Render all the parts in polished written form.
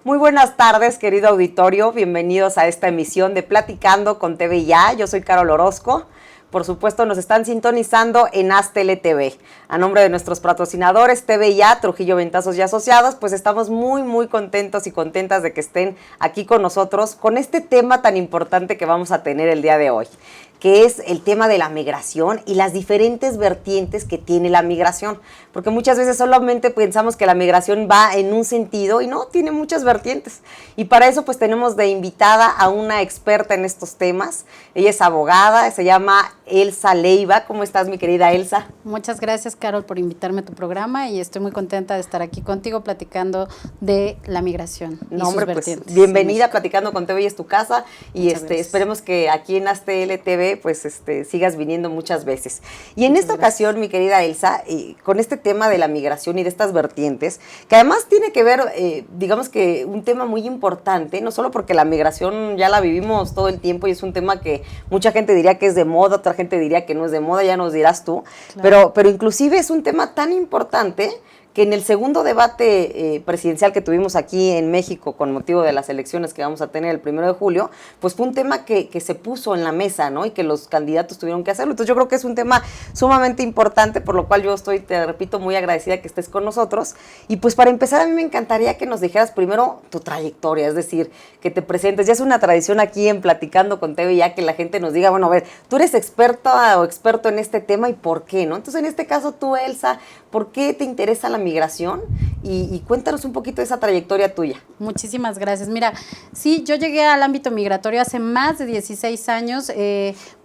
Muy buenas tardes, querido auditorio. Bienvenidos a esta emisión de Platicando con TV Ya. Yo soy Carol Orozco. Por supuesto, nos están sintonizando en Aztele TV. A nombre de nuestros patrocinadores TV Ya, Trujillo Ventazos y Asociados, pues estamos muy contentos y contentas de que estén aquí con nosotros con este tema tan importante que vamos a tener el día de hoy, que es el tema de la migración y las diferentes vertientes que tiene la migración. Porque muchas veces solamente pensamos que la migración va en un sentido y no, tiene muchas vertientes. Y para eso pues tenemos de invitada a una experta en estos temas. Ella es abogada, se llama Elsa Leiva. ¿Cómo estás, mi querida Elsa? Muchas gracias, Carol, por invitarme a tu programa y estoy muy contenta de estar aquí contigo platicando de la migración y sus vertientes. Pues bienvenida a Platicando con TV, es tu casa y esperemos que aquí en Aztele TV pues sigas viniendo muchas veces. Y en esta ocasión, mi querida Elsa, con este tema de la migración y de estas vertientes, que además tiene que ver, digamos que un tema muy importante, no solo porque la migración ya la vivimos todo el tiempo y es un tema que mucha gente diría que es de moda, otra gente diría que no es de moda, ya nos dirás tú, claro. pero inclusive es un tema tan importante que en el segundo debate presidencial que tuvimos aquí en México con motivo de las elecciones que vamos a tener el 1 de julio, pues fue un tema que se puso en la mesa, ¿no? Y que los candidatos tuvieron que hacerlo. Entonces yo creo que es un tema sumamente importante, por lo cual yo estoy, te repito, muy agradecida que estés con nosotros. Y pues para empezar, a mí me encantaría que nos dijeras primero tu trayectoria, es decir, que te presentes. Ya es una tradición aquí en Platicando con TV Ya que la gente nos diga, bueno, a ver, tú eres experta o experto en este tema y por qué, ¿no? Entonces en este caso tú, Elsa, ¿por qué te interesa la migración? Y cuéntanos un poquito de esa trayectoria tuya. Muchísimas gracias. Mira, sí, yo llegué al ámbito migratorio hace más de 16 años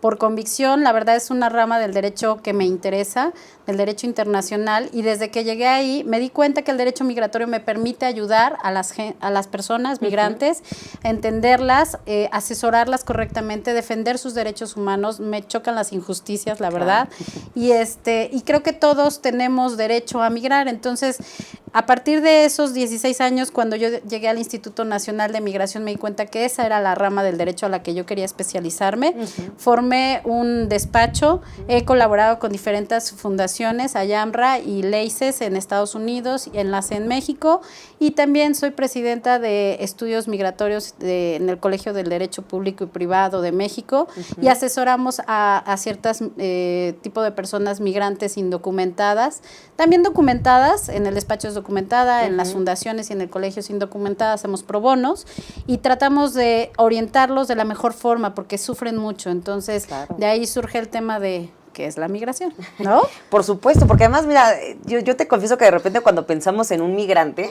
por convicción. La verdad es una rama del derecho que me interesa, del derecho internacional, y desde que llegué ahí me di cuenta que el derecho migratorio me permite ayudar a las personas migrantes, a entenderlas, asesorarlas correctamente, defender sus derechos humanos. Me chocan las injusticias, la verdad, y creo que todos tenemos derecho a migrar. Entonces, a partir de esos 16 años, cuando yo llegué al Instituto Nacional de Migración, me di cuenta que esa era la rama del derecho a la que yo quería especializarme. Formé un despacho, he colaborado con diferentes fundaciones, AYAMRA y LEICES en Estados Unidos y Enlace en México, y también soy presidenta de estudios migratorios en el Colegio del Derecho Público y Privado de México, y asesoramos a ciertas tipo de personas migrantes indocumentadas, también documentadas, en el despacho es documentada, en las fundaciones y en el colegio es indocumentada, hacemos pro bonos y tratamos de orientarlos de la mejor forma porque sufren mucho. Entonces, de ahí surge el tema de qué es la migración, ¿no? Por supuesto, porque además, mira, yo te confieso que de repente cuando pensamos en un migrante,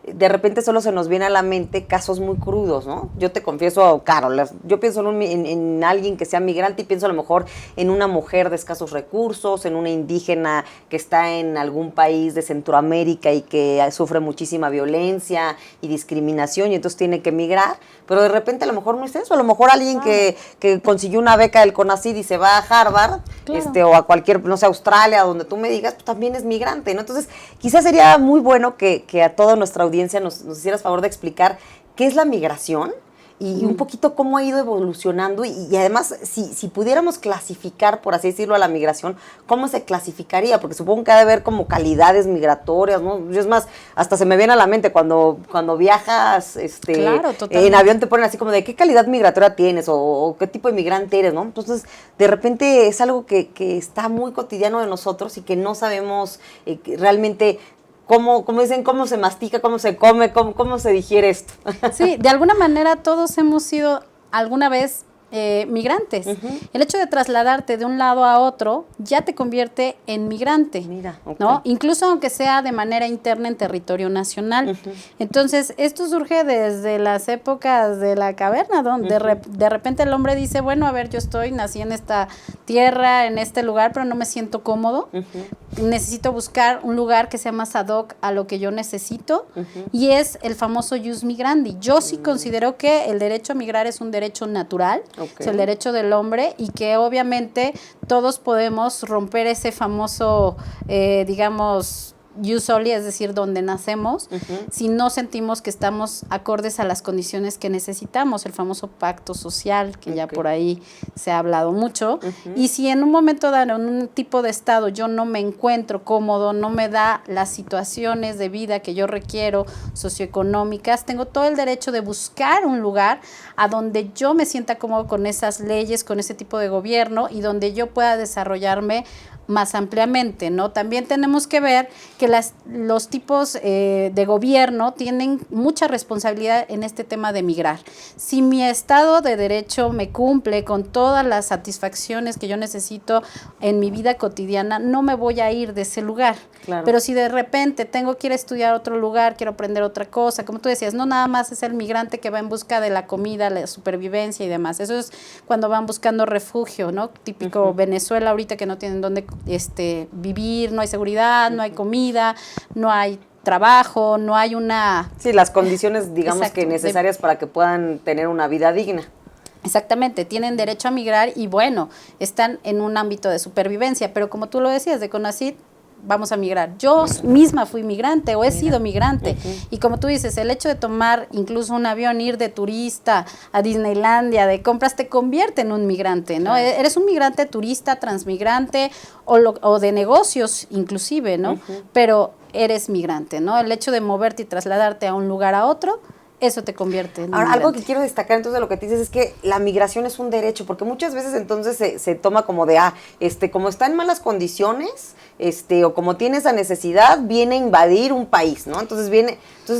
de repente solo se nos viene a la mente casos muy crudos, ¿no? Yo te confieso, Carol, yo pienso en alguien que sea migrante y pienso a lo mejor en una mujer de escasos recursos, en una indígena que está en algún país de Centroamérica y que sufre muchísima violencia y discriminación y entonces tiene que emigrar, pero de repente a lo mejor no es eso, a lo mejor alguien que consiguió una beca del CONACYT y se va a Harvard, o a cualquier, no sé, Australia, donde tú me digas, pues también es migrante, ¿no? Entonces, quizás sería muy bueno que a toda nuestra audiencia nos hicieras favor de explicar qué es la migración y un poquito cómo ha ido evolucionando y además, si pudiéramos clasificar, por así decirlo, a la migración, ¿cómo se clasificaría? Porque supongo que ha de haber como calidades migratorias, ¿no? Es más, hasta se me viene a la mente cuando viajas en avión te ponen así como de qué calidad migratoria tienes o qué tipo de migrante eres, ¿no? Entonces, de repente es algo que está muy cotidiano de nosotros y que no sabemos realmente cómo se mastica, cómo se come, cómo se digiere esto. Sí, de alguna manera todos hemos sido alguna vez migrantes. El hecho de trasladarte de un lado a otro ya te convierte en migrante. Mira, ¿no? Incluso aunque sea de manera interna en territorio nacional. Entonces, esto surge desde las épocas de la caverna, donde de repente el hombre dice, bueno, a ver, nací en esta tierra, en este lugar, pero no me siento cómodo. Necesito buscar un lugar que sea más ad hoc a lo que yo necesito, y es el famoso jus migrandi. Yo sí considero que el derecho a migrar es un derecho natural, es el derecho del hombre, y que obviamente todos podemos romper ese famoso, digamos, jus soli, es decir, donde nacemos, si no sentimos que estamos acordes a las condiciones que necesitamos, el famoso pacto social, que ya por ahí se ha hablado mucho, y si en un momento dado, en un tipo de estado, yo no me encuentro cómodo, no me da las situaciones de vida que yo requiero, socioeconómicas, tengo todo el derecho de buscar un lugar a donde yo me sienta cómodo con esas leyes, con ese tipo de gobierno, y donde yo pueda desarrollarme más ampliamente, ¿no? También tenemos que ver que los tipos de gobierno tienen mucha responsabilidad en este tema de migrar. Si mi Estado de Derecho me cumple con todas las satisfacciones que yo necesito en mi vida cotidiana, no me voy a ir de ese lugar. Claro. Pero si de repente tengo que ir a estudiar a otro lugar, quiero aprender otra cosa, como tú decías, no nada más es el migrante que va en busca de la comida, la supervivencia y demás. Eso es cuando van buscando refugio, ¿no? Típico Venezuela ahorita, que no tienen dónde vivir, no hay seguridad, no hay comida, no hay trabajo, no hay una... Sí, las condiciones, digamos, que necesarias para que puedan tener una vida digna. Exactamente, tienen derecho a migrar y bueno, están en un ámbito de supervivencia, pero como tú lo decías, de CONACYT, vamos a migrar. Yo misma fui migrante o he sido migrante. Y como tú dices, el hecho de tomar incluso un avión, ir de turista a Disneylandia, de compras, te convierte en un migrante, ¿no? Eres un migrante turista, transmigrante o de negocios inclusive, ¿no? Pero eres migrante, ¿no? El hecho de moverte y trasladarte a un lugar a otro, eso te convierte en Ahora, algo que quiero destacar entonces de lo que te dices es que la migración es un derecho, porque muchas veces entonces se toma como de, como está en malas condiciones, o como tiene esa necesidad, viene a invadir un país, ¿no? Entonces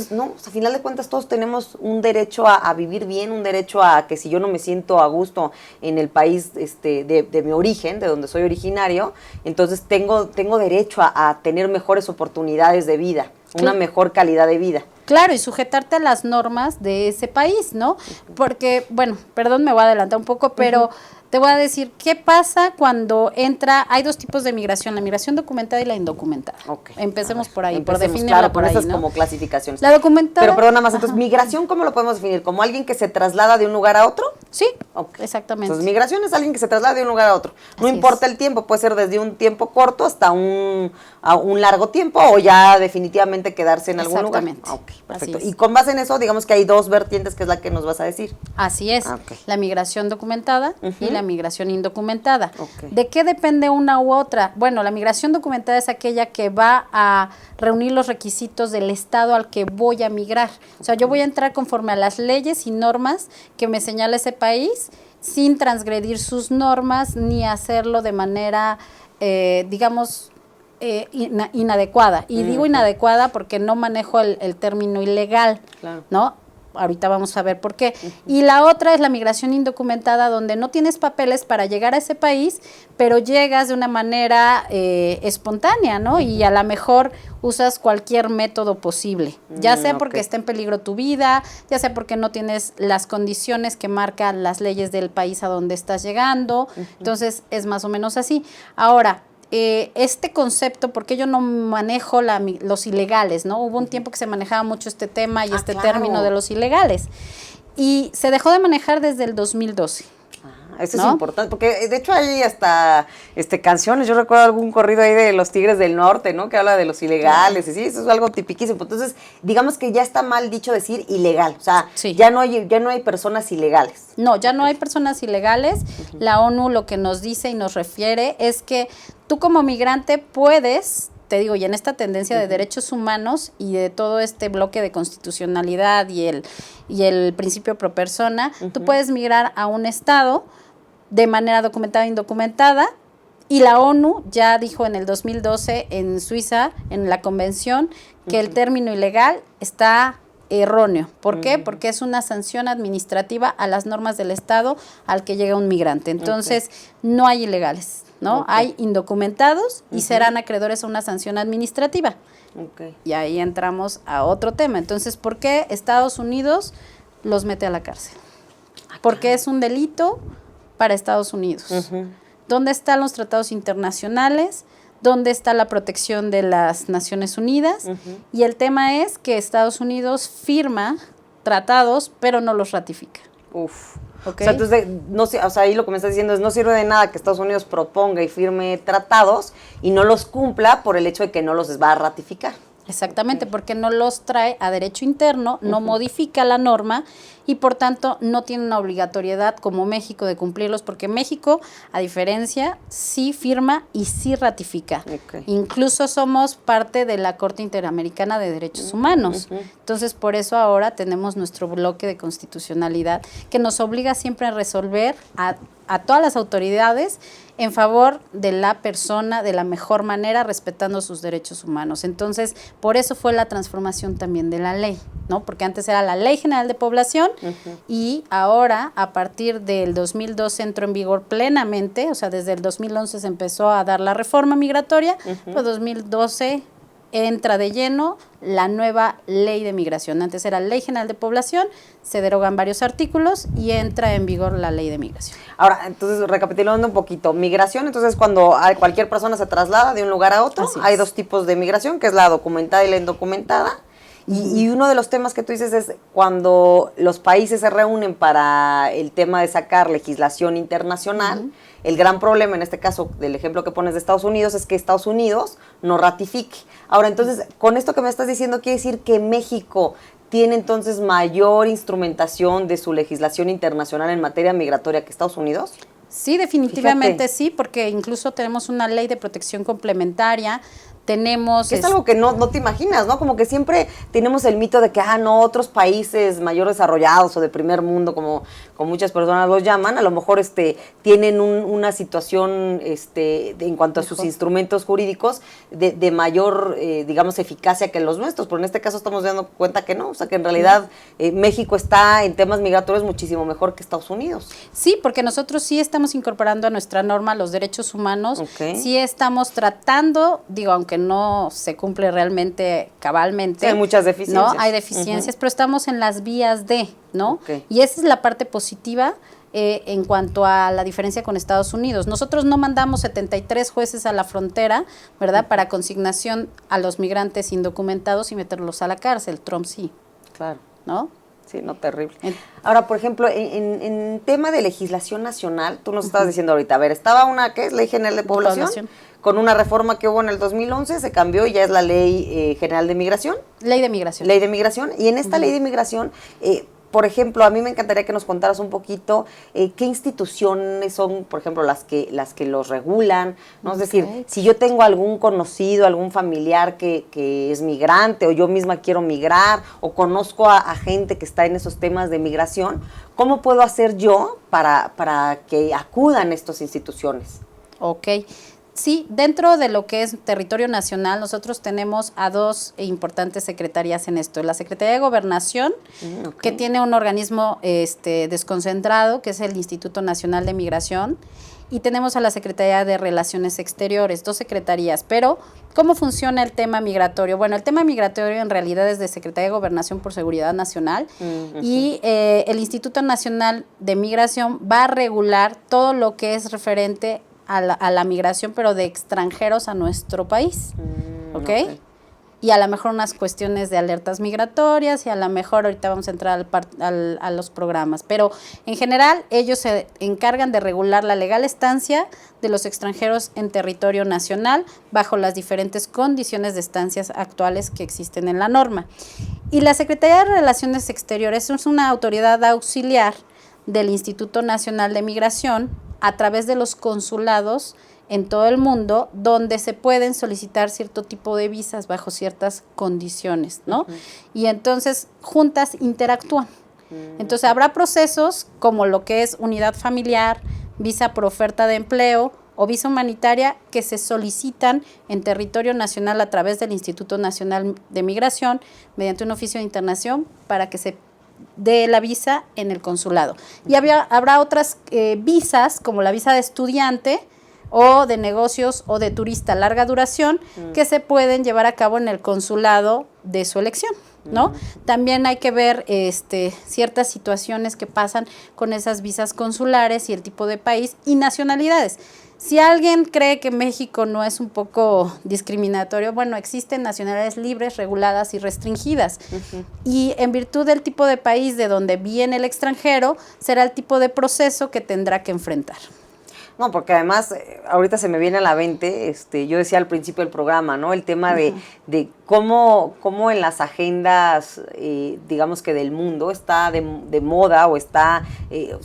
no, a final de cuentas todos tenemos un derecho a vivir bien, un derecho a que si yo no me siento a gusto en el país de mi origen, de donde soy originario, entonces tengo derecho a tener mejores oportunidades de vida, una mejor calidad de vida. Claro, y sujetarte a las normas de ese país, ¿no? Porque, bueno, perdón, me voy a adelantar un poco, pero te voy a decir, ¿qué pasa cuando hay dos tipos de migración, la migración documentada y la indocumentada? Empecemos por ahí, por definirla, claro, por ahí, esas ¿no? como clasificaciones. La documentada... Pero perdona más, entonces, ¿migración cómo lo podemos definir? ¿Como alguien que se traslada de un lugar a otro? Sí, exactamente. Entonces, migración es alguien que se traslada de un lugar a otro. No importa el tiempo, puede ser desde un tiempo corto hasta un largo tiempo o ya definitivamente quedarse en algún lugar. Exactamente. Perfecto. Y con base en eso, digamos que hay dos vertientes, que es la que nos vas a decir. Así es, la migración documentada y la migración indocumentada. ¿De qué depende una u otra? Bueno, la migración documentada es aquella que va a reunir los requisitos del estado al que voy a migrar. O sea, yo voy a entrar conforme a las leyes y normas que me señala ese país, sin transgredir sus normas ni hacerlo de manera, inadecuada. Y digo inadecuada porque no manejo el término ilegal, ¿no? Ahorita vamos a ver por qué. Y la otra es la migración indocumentada, donde no tienes papeles para llegar a ese país, pero llegas de una manera espontánea, ¿no? Y a lo mejor usas cualquier método posible, ya sea porque está en peligro tu vida, ya sea porque no tienes las condiciones que marcan las leyes del país a donde estás llegando. Entonces, es más o menos así. Ahora, este concepto, porque yo no manejo los ilegales, ¿no? Hubo un tiempo que se manejaba mucho este tema y término de los ilegales. Y se dejó de manejar desde el 2012. Eso es importante, porque de hecho hay hasta canciones, yo recuerdo algún corrido ahí de los Tigres del Norte, ¿no? Que habla de los ilegales, y sí, eso es algo tipiquísimo. Entonces, digamos que ya está mal dicho decir ilegal, o sea, ya no hay personas ilegales. No, ya no hay personas ilegales. La ONU lo que nos dice y nos refiere es que tú como migrante puedes, te digo, y en esta tendencia de derechos humanos y de todo este bloque de constitucionalidad y el principio pro persona, tú puedes migrar a un estado de manera documentada e indocumentada, y la ONU ya dijo en el 2012 en Suiza, en la convención, que el término ilegal está erróneo. ¿Por qué? Porque es una sanción administrativa a las normas del Estado al que llega un migrante. Entonces, no hay ilegales, ¿no? Hay indocumentados y serán acreedores a una sanción administrativa. Y ahí entramos a otro tema. Entonces, ¿por qué Estados Unidos los mete a la cárcel? Porque es un delito para Estados Unidos. ¿Dónde están los tratados internacionales? ¿Dónde está la protección de las Naciones Unidas? Y el tema es que Estados Unidos firma tratados, pero no los ratifica. Ok. O sea, entonces, no, o sea, ahí lo que me estás diciendo es no sirve de nada que Estados Unidos proponga y firme tratados y no los cumpla por el hecho de que no los va a ratificar. Exactamente, porque no los trae a derecho interno, no modifica la norma y por tanto no tiene una obligatoriedad como México de cumplirlos, porque México, a diferencia, sí firma y sí ratifica. Ok. Incluso somos parte de la Corte Interamericana de Derechos Humanos. Entonces, por eso ahora tenemos nuestro bloque de constitucionalidad que nos obliga siempre a resolver a todas las autoridades en favor de la persona de la mejor manera, respetando sus derechos humanos. Entonces, por eso fue la transformación también de la ley, ¿no? Porque antes era la Ley General de Población y ahora, a partir del 2012, entró en vigor plenamente, o sea, desde el 2011 se empezó a dar la reforma migratoria, pues 2012 entra de lleno la nueva ley de migración. Antes era Ley General de Población, se derogan varios artículos y entra en vigor la ley de migración. Ahora, entonces, recapitulando un poquito, migración, entonces cuando cualquier persona se traslada de un lugar a otro, hay dos tipos de migración, que es la documentada y la indocumentada. Y uno de los temas que tú dices es cuando los países se reúnen para el tema de sacar legislación internacional, el gran problema en este caso del ejemplo que pones de Estados Unidos es que Estados Unidos no ratifique. Ahora, entonces, con esto que me estás diciendo, quiere decir que México tiene entonces mayor instrumentación de su legislación internacional en materia migratoria que Estados Unidos. Sí, definitivamente sí, porque incluso tenemos una ley de protección complementaria, tenemos... Que es algo que no te imaginas, ¿no? Como que siempre tenemos el mito de que, no, otros países mayor desarrollados o de primer mundo, como muchas personas los llaman, a lo mejor tienen una situación en cuanto a sus instrumentos jurídicos de mayor, digamos, eficacia que los nuestros, pero en este caso estamos dando cuenta que no, o sea, que en realidad México está en temas migratorios muchísimo mejor que Estados Unidos. Sí, porque nosotros sí estamos incorporando a nuestra norma los derechos humanos, sí estamos tratando, digo, aunque no se cumple realmente cabalmente. Sí, hay muchas deficiencias. ¿No? Hay deficiencias, pero estamos en las vías de, ¿no? Y esa es la parte positiva en cuanto a la diferencia con Estados Unidos. Nosotros no mandamos 73 jueces a la frontera, ¿verdad?, para consignación a los migrantes indocumentados y meterlos a la cárcel. Trump sí. Claro. ¿No? Sí, no, terrible. Ahora, por ejemplo, en tema de legislación nacional, tú nos estabas diciendo ahorita, a ver, estaba una, ¿qué es? Ley General de Población. Con una reforma que hubo en el 2011, se cambió y ya es la Ley General de Migración. Ley de Migración. Ley de Migración. Y en esta Ley de Migración, por ejemplo, a mí me encantaría que nos contaras un poquito qué instituciones son, por ejemplo, las que los regulan, ¿no? Es decir, si yo tengo algún conocido, algún familiar que es migrante o yo misma quiero migrar o conozco a gente que está en esos temas de migración, ¿cómo puedo hacer yo para que acudan estas instituciones? Ok. Sí, dentro de lo que es territorio nacional, nosotros tenemos a dos importantes secretarías en esto. La Secretaría de Gobernación, que tiene un organismo desconcentrado, que es el Instituto Nacional de Migración, y tenemos a la Secretaría de Relaciones Exteriores, dos secretarías. Pero, ¿cómo funciona el tema migratorio? Bueno, el tema migratorio en realidad es de Secretaría de Gobernación por Seguridad Nacional y el Instituto Nacional de Migración va a regular todo lo que es referente a la migración, pero de extranjeros a nuestro país, ¿ok? Y a lo mejor unas cuestiones de alertas migratorias y a lo mejor ahorita vamos a entrar a los programas, pero en general ellos se encargan de regular la legal estancia de los extranjeros en territorio nacional bajo las diferentes condiciones de estancias actuales que existen en la norma. Y la Secretaría de Relaciones Exteriores es una autoridad auxiliar del Instituto Nacional de Migración a través de los consulados en todo el mundo, donde se pueden solicitar cierto tipo de visas bajo ciertas condiciones, ¿no? Y entonces juntas interactúan. Entonces habrá procesos como lo que es unidad familiar, visa por oferta de empleo o visa humanitaria que se solicitan en territorio nacional a través del Instituto Nacional de Migración mediante un oficio de internación para que se de la visa en el consulado. Y habrá otras visas, como la visa de estudiante o de negocios o de turista larga duración, que se pueden llevar a cabo en el consulado de su elección, ¿no? También hay que ver ciertas situaciones que pasan con esas visas consulares y el tipo de país y nacionalidades. Si alguien cree que México no es un poco discriminatorio, bueno, existen nacionalidades libres, reguladas y restringidas. Y en virtud del tipo de país de donde viene el extranjero, será el tipo de proceso que tendrá que enfrentar. No, porque además, ahorita se me viene a la mente, yo decía al principio del programa, ¿no? El tema de cómo en las agendas, digamos que del mundo, está de moda o está,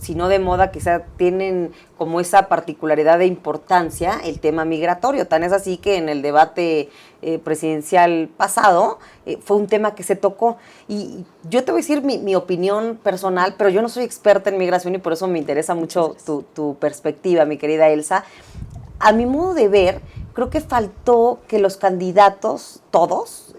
si no de moda, quizá tienen como esa particularidad de importancia el tema migratorio. Tan es así que en el debate presidencial pasado fue un tema que se tocó. Y yo te voy a decir mi opinión personal, pero yo no soy experta en migración y por eso me interesa mucho tu perspectiva, mi querida Elsa. A mi modo de ver, creo que faltó que los candidatos, todos,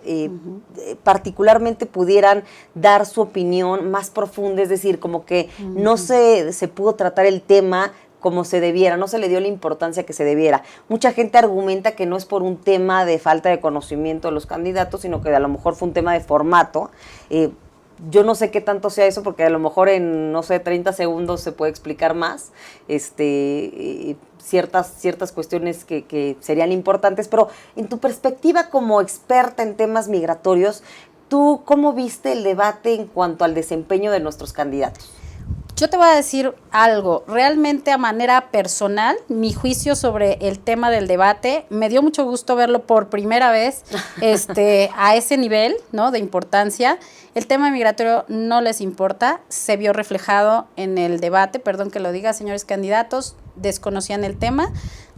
particularmente pudieran dar su opinión más profunda, es decir, como que no se pudo tratar el tema como se debiera, no se le dio la importancia que se debiera. Mucha gente argumenta que no es por un tema de falta de conocimiento de los candidatos, sino que a lo mejor fue un tema de formato. Yo no sé qué tanto sea eso, porque a lo mejor en, no sé, 30 segundos se puede explicar más ciertas cuestiones que serían importantes, pero en tu perspectiva como experta en temas migratorios, ¿tú cómo viste el debate en cuanto al desempeño de nuestros candidatos? Yo te voy a decir algo, realmente a manera personal, mi juicio sobre el tema del debate, me dio mucho gusto verlo por primera vez a ese nivel, ¿no?, de importancia. El tema migratorio no les importa, se vio reflejado en el debate, perdón que lo diga, señores candidatos, desconocían el tema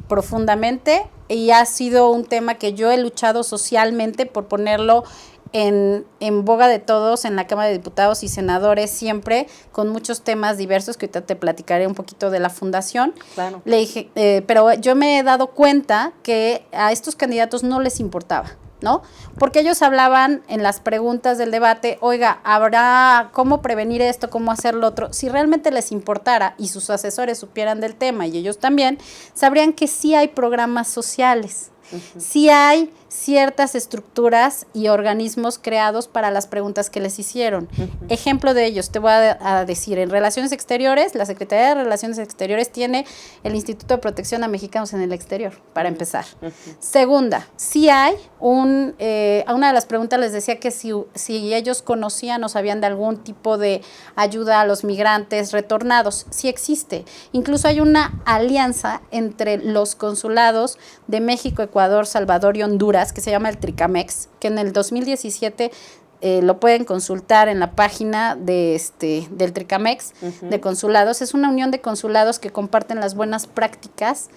profundamente y ha sido un tema que yo he luchado socialmente por ponerlo en boga de todos en la Cámara de Diputados y Senadores, siempre con muchos temas diversos, que ahorita te platicaré un poquito de la fundación. Claro. Le dije, pero yo me he dado cuenta que a estos candidatos no les importaba, ¿no? Porque ellos hablaban en las preguntas del debate, oiga, ¿habrá cómo prevenir esto, cómo hacer lo otro? Si realmente les importara y sus asesores supieran del tema y ellos también, sabrían que sí hay programas sociales, sí hay ciertas estructuras y organismos creados para las preguntas que les hicieron. Ejemplo de ellos, te voy a decir, en Relaciones Exteriores, la Secretaría de Relaciones Exteriores tiene el Instituto de Protección a Mexicanos en el Exterior, para empezar. Segunda, sí hay a una de las preguntas les decía que si ellos conocían o sabían de algún tipo de ayuda a los migrantes retornados, sí existe. Incluso hay una alianza entre los consulados de México, Ecuador, Salvador y Honduras, que se llama el Tricamex, que en el 2017 lo pueden consultar en la página del Tricamex de consulados. Es una unión de consulados que comparten las buenas prácticas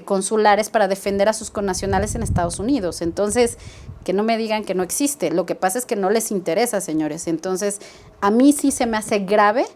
consulares para defender a sus connacionales en Estados Unidos. Entonces, que no me digan que no existe. Lo que pasa es que no les interesa, señores. Entonces, a mí sí se me hace grave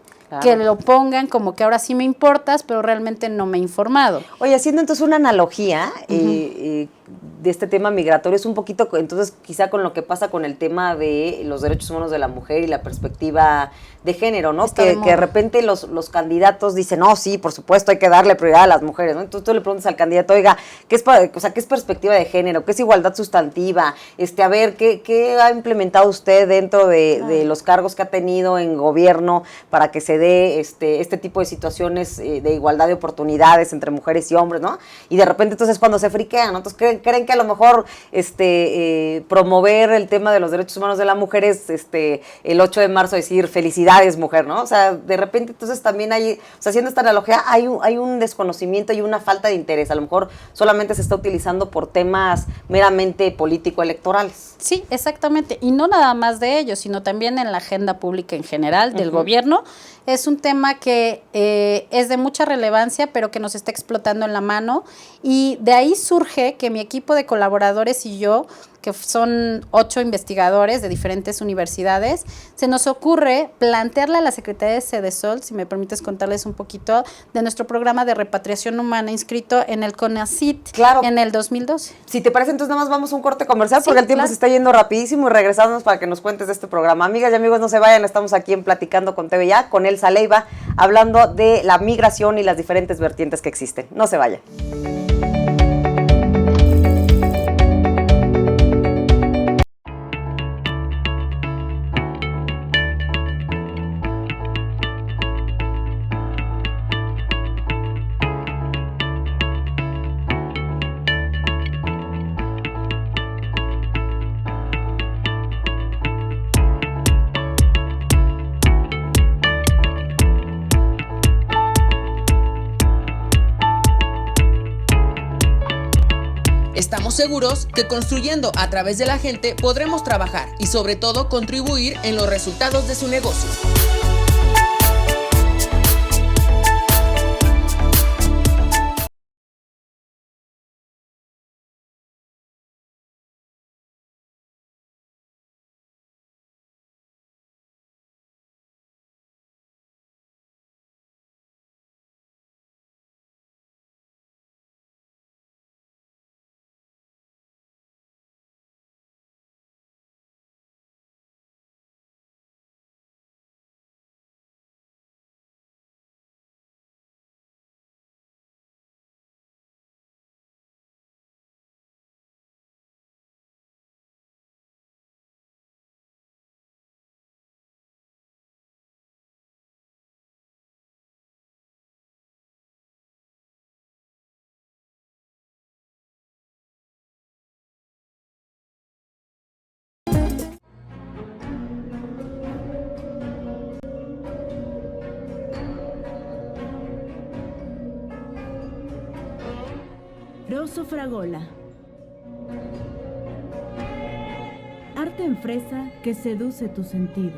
que lo pongan como que ahora sí me importas, pero realmente no me he informado. Oye, haciendo entonces una analogía de este tema migratorio, es un poquito, entonces, quizá con lo que pasa con el tema de los derechos humanos de la mujer y la perspectiva de género, ¿no? Que de repente los candidatos dicen, no, sí, por supuesto, hay que darle prioridad a las mujeres, ¿no? Entonces tú le preguntas al candidato, oiga, ¿qué es perspectiva de género? ¿Qué es igualdad sustantiva? A ver, ¿qué ha implementado usted dentro de los cargos que ha tenido en gobierno para que se dé este tipo de situaciones de igualdad de oportunidades entre mujeres y hombres, ¿no? Y de repente entonces cuando se friquean, ¿no? Entonces creen que a lo mejor promover el tema de los derechos humanos de la mujer es el 8 de marzo decir felicidades mujer, ¿no? O sea, de repente entonces también hay, o sea, haciendo esta analogía, hay un desconocimiento y una falta de interés. A lo mejor solamente se está utilizando por temas meramente político-electorales. Sí, exactamente. Y no nada más de ellos, sino también en la agenda pública en general del gobierno. Es un tema que es de mucha relevancia, pero que nos está explotando en la mano. Y de ahí surge que mi equipo de colaboradores y yo, que son 8 investigadores de diferentes universidades, se nos ocurre plantearle a la Secretaría de Sedesol, si me permites contarles un poquito, de nuestro programa de repatriación humana inscrito en el CONACYT en el 2012. Si te parece, entonces nada más vamos a un corte comercial, porque el tiempo se está yendo rapidísimo, y regresamos para que nos cuentes de este programa. Amigas y amigos, no se vayan, estamos aquí en Platicando con TV Ya, con Elsa Leiva, hablando de la migración y las diferentes vertientes que existen. No se vayan. seguros que construyendo a través de la gente podremos trabajar y sobre todo contribuir en los resultados de su negocio. Rosso Fragola. Arte en fresa que seduce tus sentidos.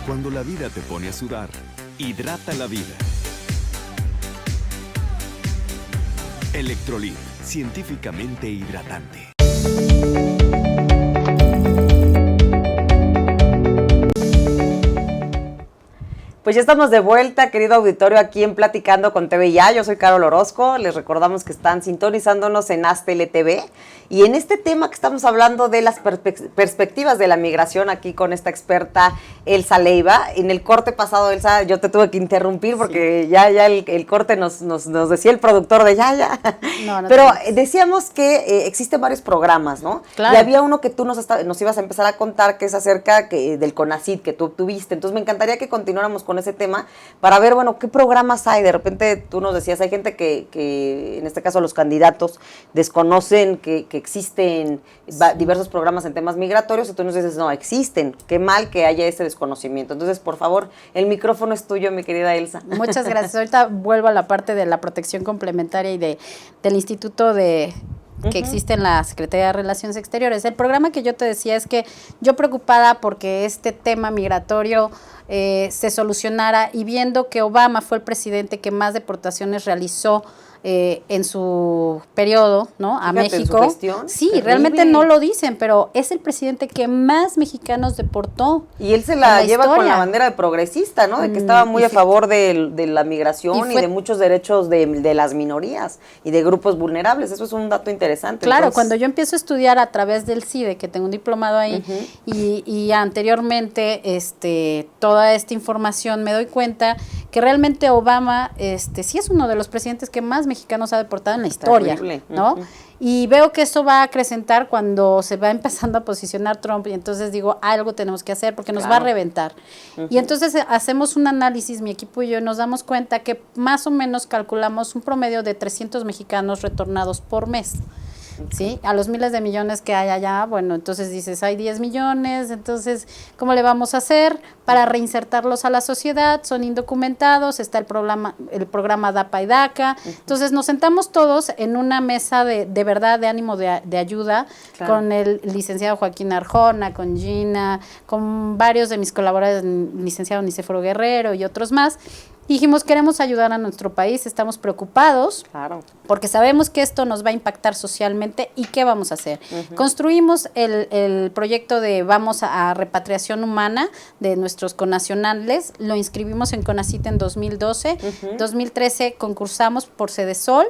Cuando la vida te pone a sudar, hidrata la vida. Electrolit, científicamente hidratante. Pues ya estamos de vuelta, querido auditorio, aquí en Platicando con TV Ya. Yo soy Carol Orozco. Les recordamos que están sintonizándonos en AzTeleTV. Y en este tema que estamos hablando de las perspectivas de la migración, aquí con esta experta Elsa Leiva. En el corte pasado, Elsa, yo te tuve que interrumpir porque sí, ya el corte nos decía el productor de ya. No, pero decíamos que existen varios programas, ¿no? Claro. Y había uno que tú nos ibas a empezar a contar, que es acerca del CONACYT que tú obtuviste. Entonces me encantaría que continuáramos con ese tema para ver, bueno, qué programas hay. De repente tú nos decías, hay gente que en este caso los candidatos desconocen que existen diversos programas en temas migratorios, y tú nos dices, no, existen, qué mal que haya ese desconocimiento. Entonces, por favor, el micrófono es tuyo, mi querida Elsa. Muchas gracias. Ahorita vuelvo a la parte de la protección complementaria y del instituto que existe en la Secretaría de Relaciones Exteriores. El programa que yo te decía es que yo preocupada porque este tema migratorio se solucionara, y viendo que Obama fue el presidente que más deportaciones realizó en su periodo, ¿no? A México. ¿En su gestión? Sí, terrible. Realmente no lo dicen, pero es el presidente que más mexicanos deportó. Y él se la lleva con la bandera de progresista, ¿no? De que estaba muy a favor de la migración y de muchos derechos de las minorías y de grupos vulnerables. Eso es un dato interesante. Claro, cuando yo empiezo a estudiar a través del CIDE, que tengo un diplomado ahí, y anteriormente toda esta información, me doy cuenta que realmente Obama sí es uno de los presidentes que más mexicanos ha deportado en la historia, ¿no? Y veo que eso va a acrecentar cuando se va empezando a posicionar Trump, y entonces digo, algo tenemos que hacer porque nos va a reventar. Y entonces hacemos un análisis, mi equipo y yo, nos damos cuenta que más o menos calculamos un promedio de 300 mexicanos retornados por mes. ¿sí? A los miles de millones que hay allá, bueno, entonces dices, hay 10 millones, entonces, ¿cómo le vamos a hacer para reinsertarlos a la sociedad? Son indocumentados, está el programa DAPA y DACA, entonces nos sentamos todos en una mesa de verdad, de ánimo de ayuda, Claro. con el licenciado Joaquín Arjona, con Gina, con varios de mis colaboradores, el licenciado Nicéforo Guerrero y otros más. Dijimos, queremos ayudar a nuestro país, estamos preocupados Claro. porque sabemos que esto nos va a impactar socialmente y ¿qué vamos a hacer? Construimos el proyecto de Vamos a Repatriación Humana de nuestros connacionales, lo inscribimos en CONACYT en 2012, 2013 concursamos por Sedesol,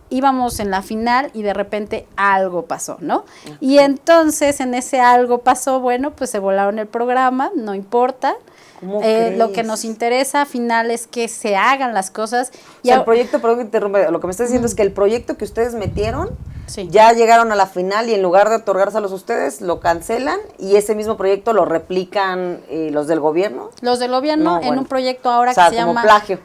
íbamos en la final y de repente algo pasó, ¿no? Y entonces en ese algo pasó, bueno, pues se volaron el programa, no importa. ¿Cómo Lo crees? que nos interesa al final es que se hagan las cosas. O sea, el proyecto, perdón que interrumpa, lo que me estás diciendo es que el proyecto que ustedes metieron, Sí. ya llegaron a la final y en lugar de otorgárselos a ustedes, lo cancelan y ese mismo proyecto lo replican los del gobierno. Los del gobierno No, en bueno. un proyecto ahora O sea, que se como llama... plagio.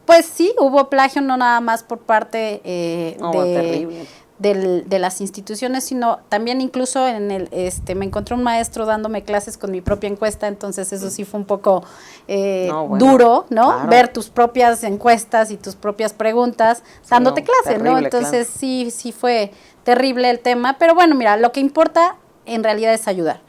Pues sí, hubo plagio no nada más por parte No, terrible. de las instituciones, sino también incluso me encontré un maestro dándome clases con mi propia encuesta, entonces eso sí fue un poco No, bueno, duro, ¿no? claro. Ver tus propias encuestas y tus propias preguntas dándote no, clase, ¿no? terrible, Entonces sí fue terrible el tema, pero bueno, mira, lo que importa en realidad es ayudar.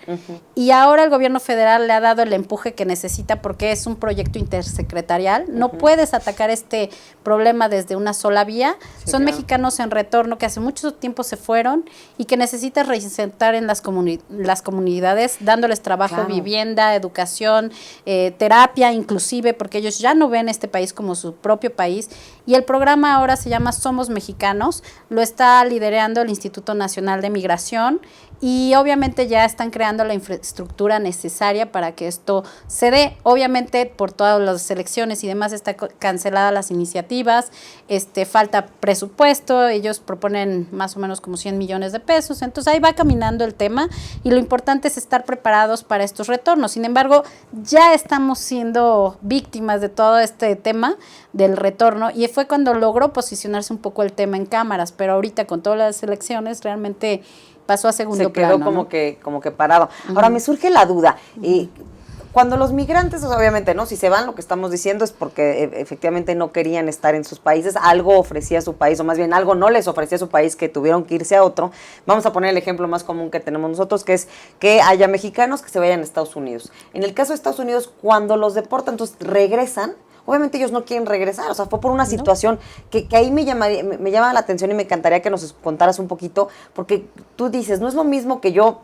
Y ahora el gobierno federal le ha dado el empuje que necesita porque es un proyecto intersecretarial. No puedes atacar este problema desde una sola vía. Sí, Son claro. mexicanos en retorno que hace mucho tiempo se fueron y que necesitas reinsertar en las comunidades, dándoles trabajo, Claro. vivienda, educación, terapia inclusive, porque ellos ya no ven este país como su propio país. Y el programa ahora se llama Somos Mexicanos, lo está liderando el Instituto Nacional de Migración y obviamente ya están creando la infraestructura necesaria para que esto se dé. Obviamente por todas las elecciones y demás está canceladas las iniciativas, falta presupuesto, ellos proponen más o menos como 100 millones de pesos, entonces ahí va caminando el tema y lo importante es estar preparados para estos retornos. Sin embargo, ya estamos siendo víctimas de todo este tema del retorno y fue cuando logró posicionarse un poco el tema en cámaras, pero ahorita con todas las elecciones realmente pasó a segundo Se quedó plano, como ¿no? que parado. Ahora me surge la duda. Cuando los migrantes, pues, obviamente, ¿no? Si se van, lo que estamos diciendo es porque efectivamente no querían estar en sus países, algo ofrecía su país, o más bien algo no les ofrecía su país, que tuvieron que irse a otro. Vamos a poner el ejemplo más común que tenemos nosotros, que es que haya mexicanos que se vayan a Estados Unidos. En el caso de Estados Unidos, cuando los deportan, entonces regresan. Obviamente ellos no quieren regresar, o sea, fue por una situación que ahí me llama la atención y me encantaría que nos contaras un poquito, porque tú dices, no es lo mismo que yo,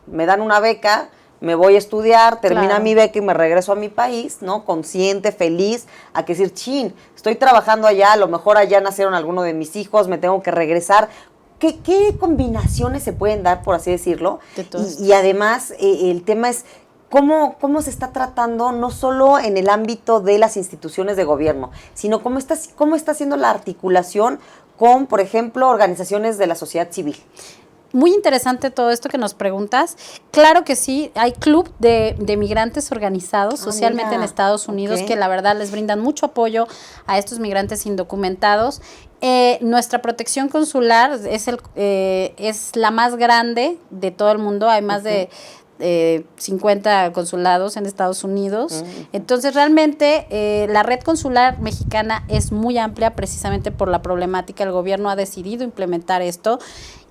me dan una beca, me voy a estudiar, termina Claro. mi beca y me regreso a mi país, ¿no? Consciente, feliz, a que decir, chin, estoy trabajando allá, a lo mejor allá nacieron algunos de mis hijos, me tengo que regresar. ¿Qué combinaciones se pueden dar, por así decirlo? De todo esto. Y además, el tema es cómo se está tratando no solo en el ámbito de las instituciones de gobierno, sino cómo está haciendo la articulación con, por ejemplo, organizaciones de la sociedad civil. Muy interesante todo esto que nos preguntas. Claro que sí, hay club de migrantes organizados socialmente mira. en Estados Unidos Ok. que la verdad les brindan mucho apoyo a estos migrantes indocumentados. Nuestra protección consular es la más grande de todo el mundo. Hay más de 50 consulados en Estados Unidos. Entonces realmente la red consular mexicana es muy amplia precisamente por la problemática. El gobierno ha decidido implementar esto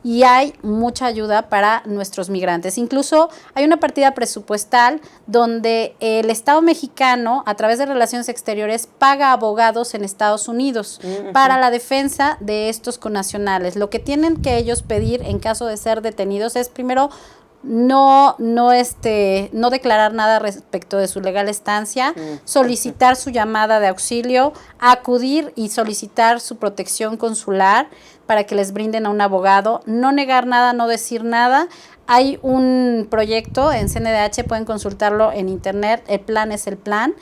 y hay mucha ayuda para nuestros migrantes. Incluso hay una partida presupuestal donde el Estado mexicano, a través de Relaciones Exteriores, paga abogados en Estados Unidos para la defensa de estos connacionales. Lo que tienen que ellos pedir en caso de ser detenidos es primero no declarar nada respecto de su legal estancia, solicitar su llamada de auxilio, acudir y solicitar su protección consular para que les brinden a un abogado, no negar nada, no decir nada. Hay un proyecto en CNDH, pueden consultarlo en internet, el plan es el plan.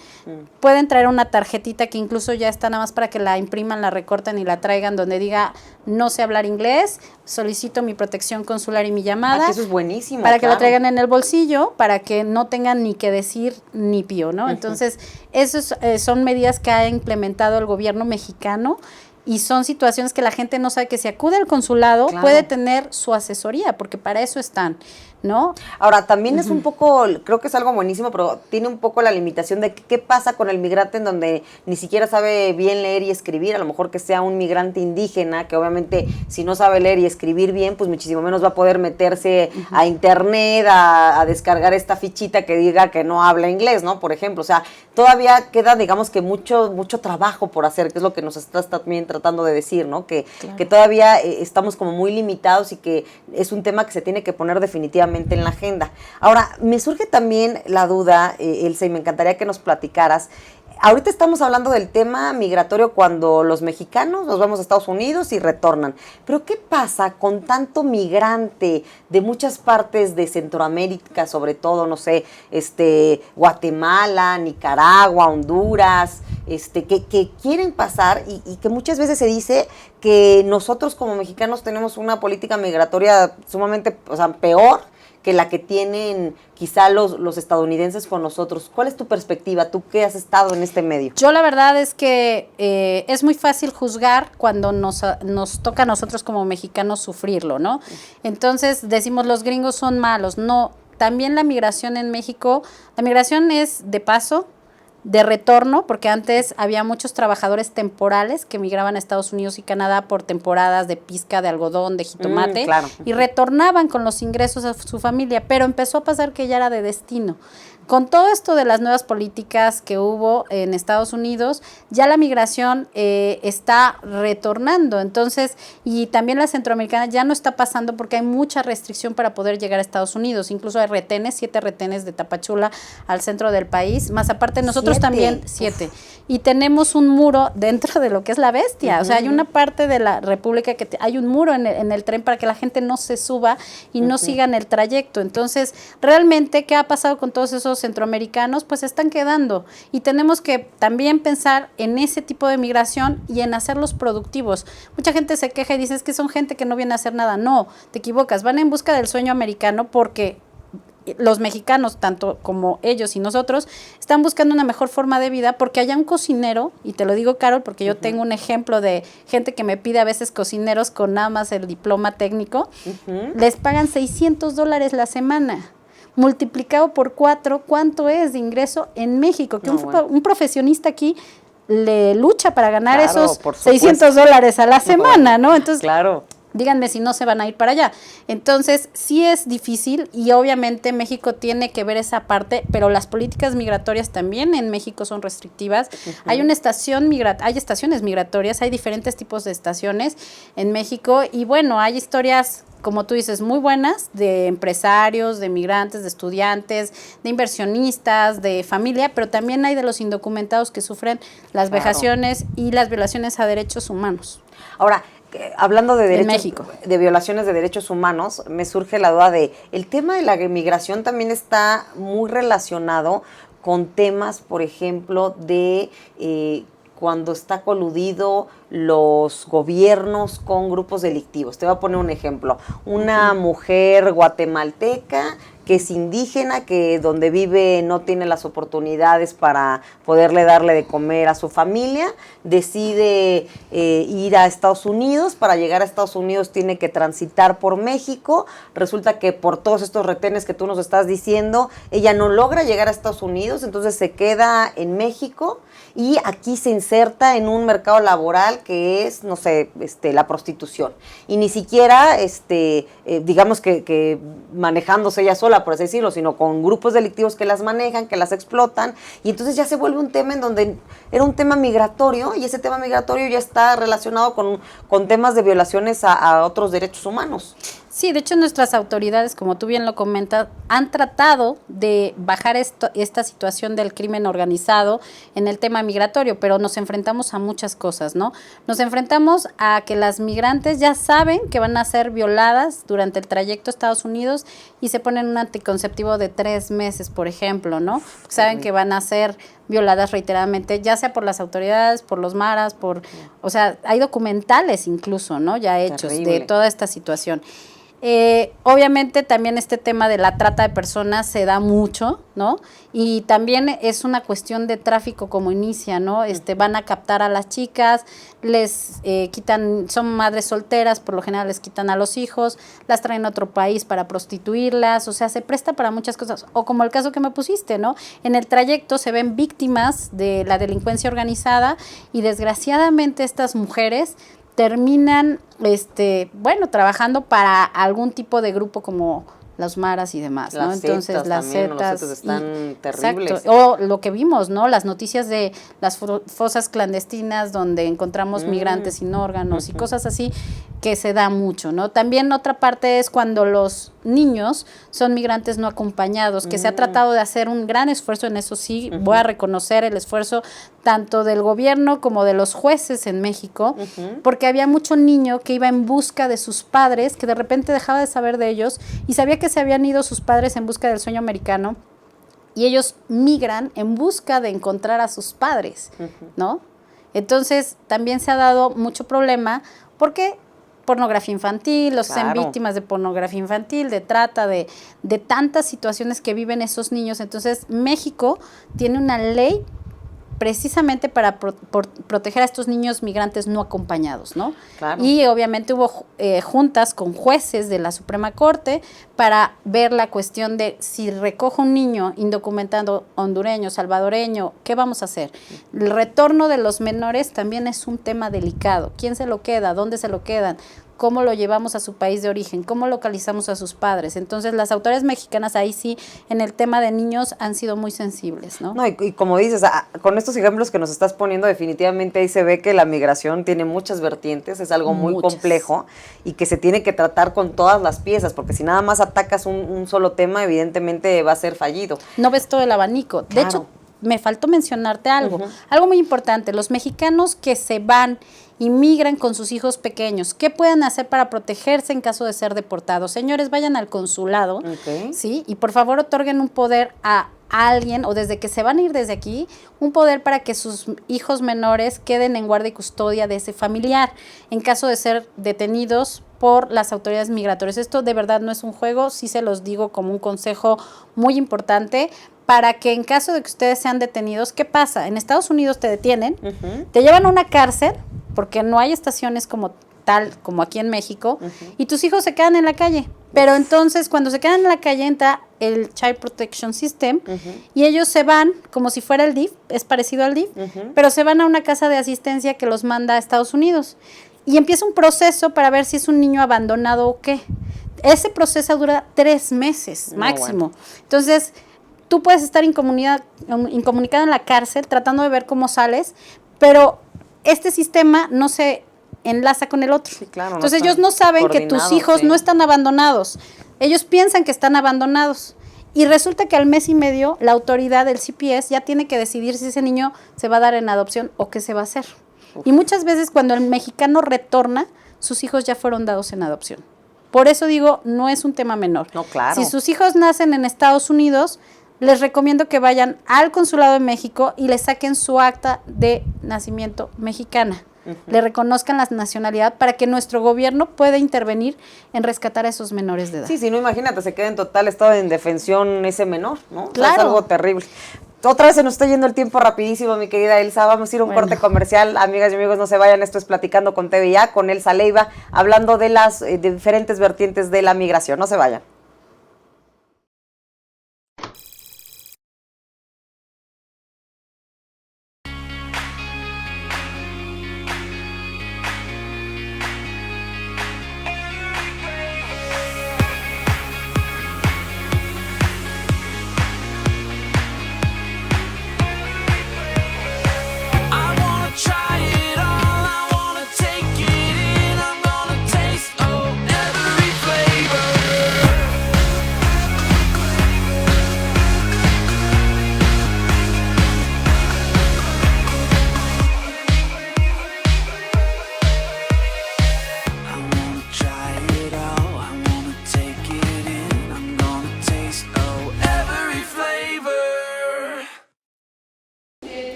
Pueden traer una tarjetita que incluso ya está nada más para que la impriman, la recorten y la traigan donde diga no sé hablar inglés, solicito mi protección consular y mi llamada. Eso es buenísimo. Para que la claro. traigan en el bolsillo, para que no tengan ni que decir ni pío, ¿no? Entonces, esas son medidas que ha implementado el gobierno mexicano y son situaciones que la gente no sabe que si acude al consulado Claro. puede tener su asesoría, porque para eso están, ¿no? Ahora, también es un poco, creo que es algo buenísimo, pero tiene un poco la limitación de qué pasa con el migrante en donde ni siquiera sabe bien leer y escribir, a lo mejor que sea un migrante indígena, que obviamente si no sabe leer y escribir bien, pues muchísimo menos va a poder meterse a internet, a descargar esta fichita que diga que no habla inglés, ¿no? Por ejemplo, o sea, todavía queda, digamos que mucho trabajo por hacer, que es lo que nos estás también tratando de decir, ¿no? Que todavía estamos como muy limitados y que es un tema que se tiene que poner definitivamente en la agenda. Ahora, me surge también la duda, Elsa, y me encantaría que nos platicaras. Ahorita estamos hablando del tema migratorio cuando los mexicanos nos vamos a Estados Unidos y retornan. Pero ¿qué pasa con tanto migrante de muchas partes de Centroamérica, sobre todo, no sé, Guatemala, Nicaragua, Honduras, que quieren pasar y que muchas veces se dice que nosotros como mexicanos tenemos una política migratoria sumamente, o sea, peor que la que tienen quizá los estadounidenses con nosotros? ¿Cuál es tu perspectiva? ¿Tú qué has estado en este medio? Yo la verdad es que es muy fácil juzgar cuando nos toca a nosotros como mexicanos sufrirlo, ¿no? Entonces decimos los gringos son malos. No, también la migración en México, la migración es de paso, de retorno, porque antes había muchos trabajadores temporales que migraban a Estados Unidos y Canadá por temporadas de pizca, de algodón, de jitomate, claro. y retornaban con los ingresos a su familia, pero empezó a pasar que ya era de destino. Con todo esto de las nuevas políticas que hubo en Estados Unidos, ya la migración está retornando, entonces, y también la centroamericana ya no está pasando porque hay mucha restricción para poder llegar a Estados Unidos, incluso hay retenes, 7 retenes de Tapachula al centro del país, más aparte nosotros 7. también, 7, y tenemos un muro dentro de lo que es la bestia, o sea, hay una parte de la república que hay un muro en el tren para que la gente no se suba y no sigan el trayecto, entonces, realmente, ¿qué ha pasado con todos esos centroamericanos? Pues se están quedando y tenemos que también pensar en ese tipo de migración y en hacerlos productivos. Mucha gente se queja y dice es que son gente que no viene a hacer nada. No, te equivocas, van en busca del sueño americano porque los mexicanos, tanto como ellos y nosotros, están buscando una mejor forma de vida porque haya un cocinero, y te lo digo, Carol, porque yo tengo un ejemplo de gente que me pide a veces cocineros con nada más el diploma técnico, les pagan $600 la semana. Multiplicado por 4, ¿cuánto es de ingreso en México? Que un profesionista aquí le lucha para ganar esos $600 a la semana, ¿no? Entonces, claro. Díganme si no se van a ir para allá. Entonces, sí es difícil y obviamente México tiene que ver esa parte, pero las políticas migratorias también en México son restrictivas. Hay una hay estaciones migratorias, hay diferentes tipos de estaciones en México y bueno, hay historias, como tú dices, muy buenas de empresarios, de migrantes, de estudiantes, de inversionistas, de familia, pero también hay de los indocumentados que sufren las vejaciones y las violaciones a derechos humanos. Ahora, hablando de derechos, México, de violaciones de derechos humanos, me surge la duda de, el tema de la migración también está muy relacionado con temas, por ejemplo, de cuando está coludido los gobiernos con grupos delictivos. Te voy a poner un ejemplo. Una mujer guatemalteca que es indígena, que donde vive no tiene las oportunidades para poderle darle de comer a su familia, decide ir a Estados Unidos. Para llegar a Estados Unidos tiene que transitar por México. Resulta que por todos estos retenes que tú nos estás diciendo, ella no logra llegar a Estados Unidos, entonces se queda en México y aquí se inserta en un mercado laboral que es, no sé, la prostitución. Y ni siquiera, digamos que manejándose ella sola, por así decirlo, sino con grupos delictivos que las manejan, que las explotan, y entonces ya se vuelve un tema en donde era un tema migratorio, y ese tema migratorio ya está relacionado con temas de violaciones a otros derechos humanos. Sí, de hecho nuestras autoridades, como tú bien lo comentas, han tratado de bajar esta situación del crimen organizado en el tema migratorio, pero nos enfrentamos a muchas cosas, ¿no? Nos enfrentamos a que las migrantes ya saben que van a ser violadas durante el trayecto a Estados Unidos y se ponen un anticonceptivo de 3 meses, por ejemplo, ¿no? Porque saben que van a ser violadas reiteradamente, ya sea por las autoridades, por los maras, o sea, hay documentales incluso, ¿no? Ya hechos de toda esta situación. Obviamente también este tema de la trata de personas se da mucho, ¿no? Y también es una cuestión de tráfico como inicia, ¿no? Van a captar a las chicas, les quitan, son madres solteras, por lo general les quitan a los hijos, las traen a otro país para prostituirlas, o sea, se presta para muchas cosas. O como el caso que me pusiste, ¿no? En el trayecto se ven víctimas de la delincuencia organizada y desgraciadamente estas mujeres terminan, trabajando para algún tipo de grupo como los maras y demás, ¿no? Entonces las zetas están terribles. Exacto. O lo que vimos, ¿no? Las noticias de las fosas clandestinas donde encontramos migrantes sin órganos y cosas así que se da mucho, ¿no? También otra parte es cuando los niños son migrantes no acompañados, que se ha tratado de hacer un gran esfuerzo en eso, sí, voy a reconocer el esfuerzo tanto del gobierno como de los jueces en México, porque había mucho niño que iba en busca de sus padres, que de repente dejaba de saber de ellos y sabía que se habían ido sus padres en busca del sueño americano y ellos migran en busca de encontrar a sus padres, ¿no? Entonces también se ha dado mucho problema porque pornografía infantil, los sean víctimas de pornografía infantil, de trata, de tantas situaciones que viven esos niños. Entonces México tiene una ley precisamente para proteger a estos niños migrantes no acompañados, ¿no? Claro. Y obviamente hubo juntas con jueces de la Suprema Corte para ver la cuestión de si recojo un niño indocumentado hondureño, salvadoreño, ¿qué vamos a hacer? El retorno de los menores también es un tema delicado. ¿Quién se lo queda? ¿Dónde se lo quedan? ¿Cómo lo llevamos a su país de origen? ¿Cómo localizamos a sus padres? Entonces, las autoridades mexicanas ahí sí, en el tema de niños, han sido muy sensibles, ¿no? No, y como dices, con estos ejemplos que nos estás poniendo, definitivamente ahí se ve que la migración tiene muchas vertientes, es algo muy complejo y que se tiene que tratar con todas las piezas, porque si nada más atacas un solo tema, evidentemente va a ser fallido. No ves todo el abanico. De hecho, me faltó mencionarte algo, algo muy importante. Los mexicanos que se van y migran con sus hijos pequeños, ¿qué pueden hacer para protegerse en caso de ser deportados? Señores, vayan al consulado, ¿sí? Y por favor otorguen un poder a alguien, o desde que se van a ir desde aquí, un poder para que sus hijos menores queden en guardia y custodia de ese familiar, en caso de ser detenidos por las autoridades migratorias. Esto de verdad no es un juego, sí se los digo como un consejo muy importante, para que en caso de que ustedes sean detenidos, ¿qué pasa? En Estados Unidos te detienen, te llevan a una cárcel, porque no hay estaciones como tal, como aquí en México, y tus hijos se quedan en la calle. Pero entonces, cuando se quedan en la calle, entra el Child Protection System, y ellos se van, como si fuera el DIF, es parecido al DIF, pero se van a una casa de asistencia que los manda a Estados Unidos. Y empieza un proceso para ver si es un niño abandonado o qué. Ese proceso dura 3 meses máximo. Bueno. Entonces, tú puedes estar incomunicado en la cárcel tratando de ver cómo sales, pero este sistema no se enlaza con el otro. Sí, claro, entonces ellos no saben que tus hijos no están abandonados. Ellos piensan que están abandonados. Y resulta que al mes y medio la autoridad del CPS ya tiene que decidir si ese niño se va a dar en adopción o qué se va a hacer. Y muchas veces cuando el mexicano retorna, sus hijos ya fueron dados en adopción. Por eso digo, no es un tema menor. No, claro. Si sus hijos nacen en Estados Unidos, les recomiendo que vayan al Consulado de México y le saquen su acta de nacimiento mexicana. Le reconozcan la nacionalidad para que nuestro gobierno pueda intervenir en rescatar a esos menores de edad. Sí, no, imagínate, se queda en total estado de indefensión ese menor, ¿no? Claro. O sea, es algo terrible. Otra vez se nos está yendo el tiempo rapidísimo, mi querida Elsa. Vamos a ir a un corte comercial. Amigas y amigos, no se vayan. Esto es Platicando con TVA, con Elsa Leiva, hablando de las diferentes vertientes de la migración. No se vayan.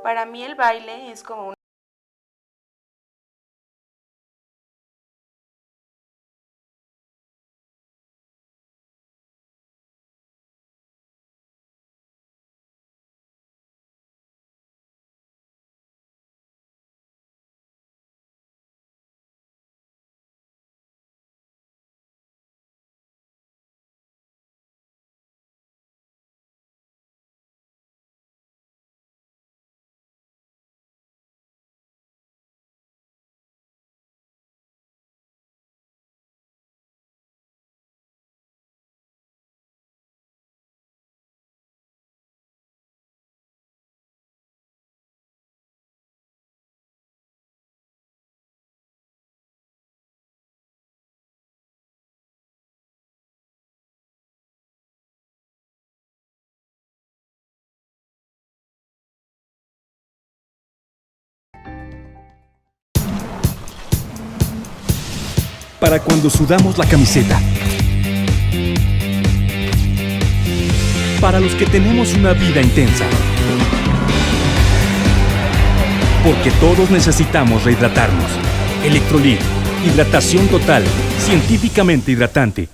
Para mí el baile es como un... Para cuando sudamos la camiseta. Para los que tenemos una vida intensa. Porque todos necesitamos rehidratarnos. Electrolit, hidratación total, científicamente hidratante.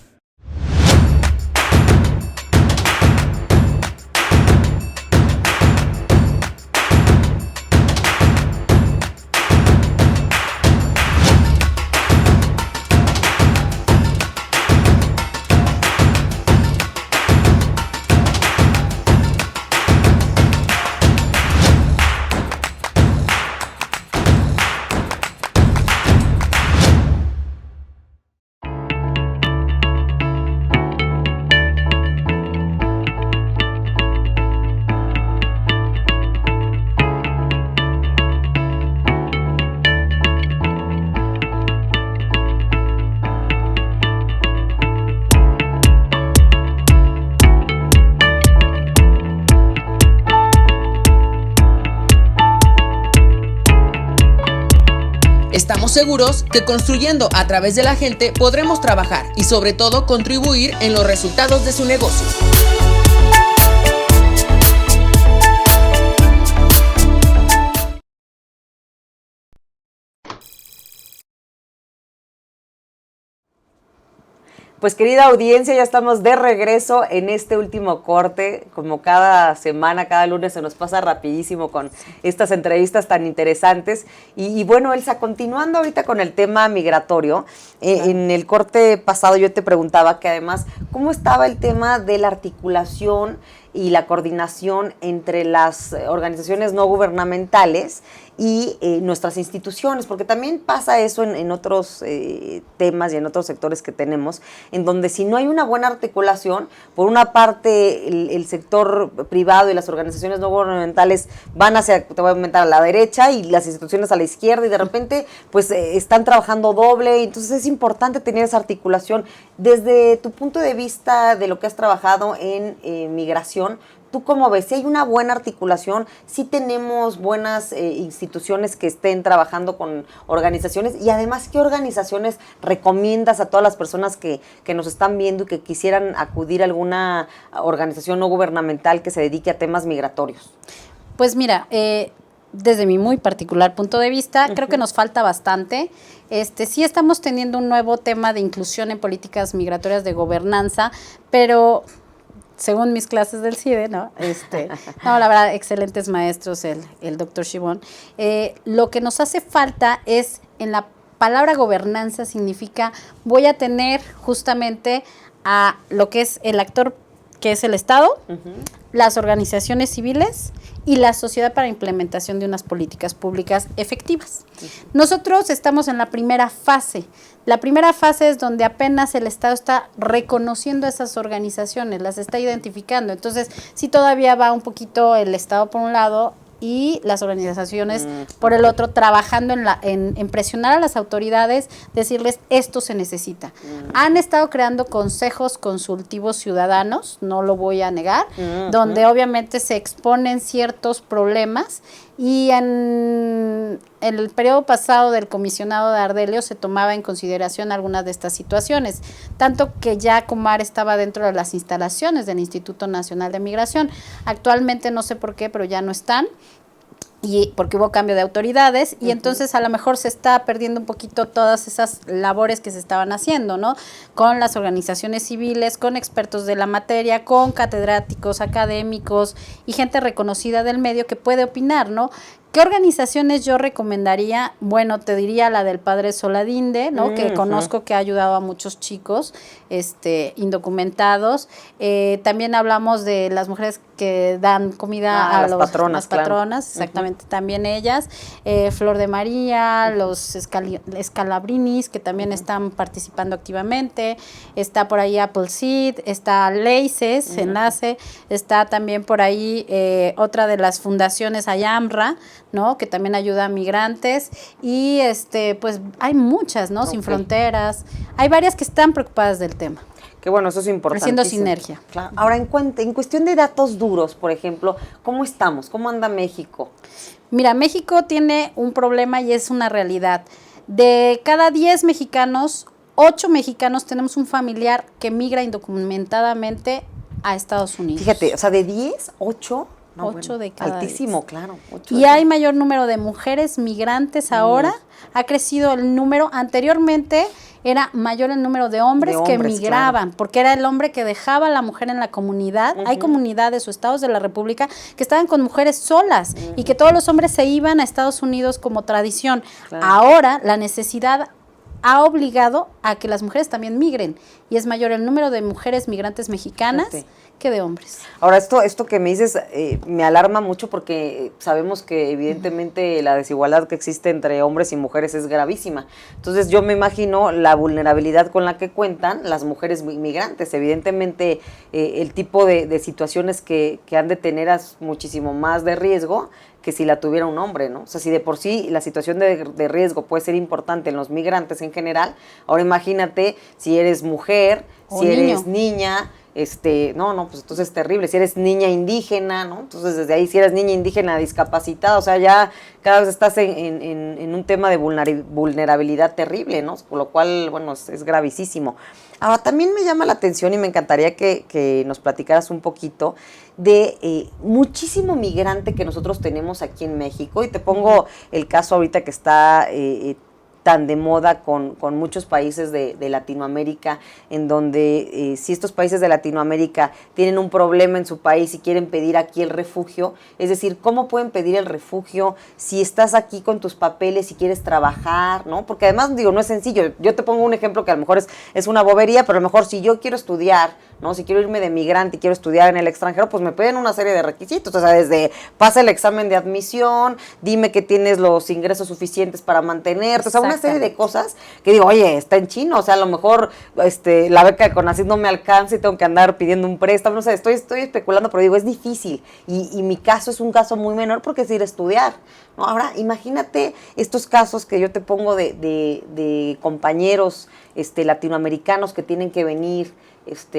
Estamos seguros que construyendo a través de la gente podremos trabajar y sobre todo contribuir en los resultados de su negocio. Pues querida audiencia, ya estamos de regreso en este último corte. Como cada semana, cada lunes se nos pasa rapidísimo con estas entrevistas tan interesantes. Y bueno, Elsa, continuando ahorita con el tema migratorio, en el corte pasado yo te preguntaba que además, ¿cómo estaba el tema de la articulación y la coordinación entre las organizaciones no gubernamentales y nuestras instituciones? Porque también pasa eso en otros temas y en otros sectores que tenemos, en donde si no hay una buena articulación, por una parte el sector privado y las organizaciones no gubernamentales van hacia, te voy a comentar, a la derecha y las instituciones a la izquierda, y de repente pues están trabajando doble. Entonces es importante tener esa articulación. Desde tu punto de vista de lo que has trabajado en migración, ¿tú cómo ves? ¿Si hay una buena articulación? ¿Si tenemos buenas instituciones que estén trabajando con organizaciones? Y además, ¿qué organizaciones recomiendas a todas las personas que nos están viendo y que quisieran acudir a alguna organización no gubernamental que se dedique a temas migratorios? Pues mira, desde mi muy particular punto de vista, creo que nos falta bastante. Sí estamos teniendo un nuevo tema de inclusión en políticas migratorias de gobernanza, pero según mis clases del CIDE, ¿no? No, la verdad, excelentes maestros, el doctor Shibón. Lo que nos hace falta es, en la palabra gobernanza significa, voy a tener justamente a lo que es el actor, que es el Estado, las organizaciones civiles y la sociedad para implementación de unas políticas públicas efectivas. Nosotros estamos en la primera fase. La primera fase es donde apenas el Estado está reconociendo a esas organizaciones, las está identificando. Entonces, sí todavía va un poquito el Estado por un lado y las organizaciones por el otro, trabajando en presionar a las autoridades, decirles esto se necesita. Han estado creando consejos consultivos ciudadanos, no lo voy a negar, donde obviamente se exponen ciertos problemas, y en el periodo pasado del comisionado de Ardelio se tomaba en consideración algunas de estas situaciones, tanto que ya Comar estaba dentro de las instalaciones del Instituto Nacional de Migración. Actualmente no sé por qué, pero ya no están. y porque hubo cambio de autoridades y entonces a lo mejor se está perdiendo un poquito todas esas labores que se estaban haciendo, ¿no? Con las organizaciones civiles, con expertos de la materia, con catedráticos, académicos y gente reconocida del medio que puede opinar, ¿no? ¿Qué organizaciones yo recomendaría? Bueno, te diría la del padre Soladinde, ¿no? Que conozco que ha ayudado a muchos chicos indocumentados. También hablamos de las mujeres que dan comida a las patronas, las patronas, exactamente, también ellas. Flor de María, los Scalabrinis, que también están participando activamente. Está por ahí Appleseed, está Laces, Enlace, está también por ahí otra de las fundaciones, Ayamra, ¿no? Que también ayuda a migrantes y pues hay muchas, ¿no? Sin Fronteras. Hay varias que están preocupadas del tema. Que bueno, eso es importante. Haciendo sinergia. Claro. Ahora, en cuestión de datos duros, por ejemplo, ¿cómo estamos? ¿Cómo anda México? Mira, México tiene un problema y es una realidad. De cada 10 mexicanos, 8 mexicanos tenemos un familiar que migra indocumentadamente a Estados Unidos. Fíjate, o sea, de 10, 8... No, 8 de cada altísimo, 10. claro. Y hay mayor número de mujeres migrantes ahora. Ha crecido el número. Anteriormente era mayor el número de hombres que migraban, claro, porque era el hombre que dejaba a la mujer en la comunidad. Hay comunidades o estados de la República que estaban con mujeres solas y que todos los hombres se iban a Estados Unidos como tradición. Claro. Ahora la necesidad ha obligado a que las mujeres también migren y es mayor el número de mujeres migrantes mexicanas que de hombres. Ahora, esto que me dices me alarma mucho porque sabemos que evidentemente la desigualdad que existe entre hombres y mujeres es gravísima. Entonces yo me imagino la vulnerabilidad con la que cuentan las mujeres migrantes. Evidentemente el tipo de situaciones que han de tener es muchísimo más de riesgo que si la tuviera un hombre, ¿no? O sea, si de por sí la situación de riesgo puede ser importante en los migrantes en general, ahora imagínate si eres mujer, si eres niña, pues entonces es terrible. Si eres niña indígena, ¿no? Entonces desde ahí, si eres niña indígena discapacitada, o sea, ya cada vez estás en un tema de vulnerabilidad terrible, ¿no? Por lo cual, bueno, es gravísimo. Ahora, también me llama la atención y me encantaría que nos platicaras un poquito de muchísimo migrante que nosotros tenemos aquí en México, y te pongo el caso ahorita que está tan de moda con muchos países de Latinoamérica, en donde si estos países de Latinoamérica tienen un problema en su país y quieren pedir aquí el refugio, es decir, ¿cómo pueden pedir el refugio si estás aquí con tus papeles y quieres trabajar, ¿no? Porque además, digo, no es sencillo. Yo te pongo un ejemplo que a lo mejor es una bobería, pero a lo mejor si yo quiero estudiar, ¿no? Si quiero irme de migrante y quiero estudiar en el extranjero, pues me piden una serie de requisitos, o sea, desde pasa el examen de admisión, dime que tienes los ingresos suficientes para mantenerte, o sea, una serie de cosas que digo, oye, está en chino, o sea, a lo mejor la beca de CONACYT no me alcanza y tengo que andar pidiendo un préstamo, no sé, estoy especulando, pero digo, es difícil, y mi caso es un caso muy menor porque es ir a estudiar, ¿no? Ahora, imagínate estos casos que yo te pongo de compañeros latinoamericanos que tienen que venir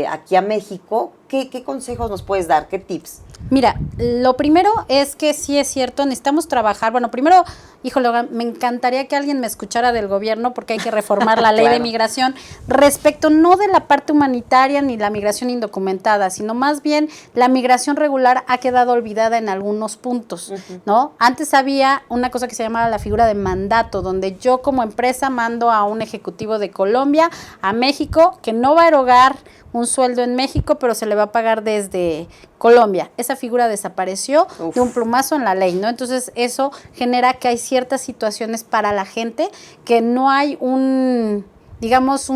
aquí a México. ¿Qué consejos nos puedes dar? ¿Qué tips? Mira, lo primero es que sí es cierto, necesitamos trabajar. Bueno, primero, híjole, me encantaría que alguien me escuchara del gobierno porque hay que reformar la ley de migración respecto no de la parte humanitaria ni la migración indocumentada, sino más bien la migración regular ha quedado olvidada en algunos puntos, ¿no? Antes había una cosa que se llamaba la figura de mandato, donde yo como empresa mando a un ejecutivo de Colombia a México que no va a erogar un sueldo en México, pero se le va a pagar desde Colombia. Esa figura desapareció de un plumazo en la ley, ¿no? Entonces, eso genera que hay ciertas situaciones para la gente que no hay un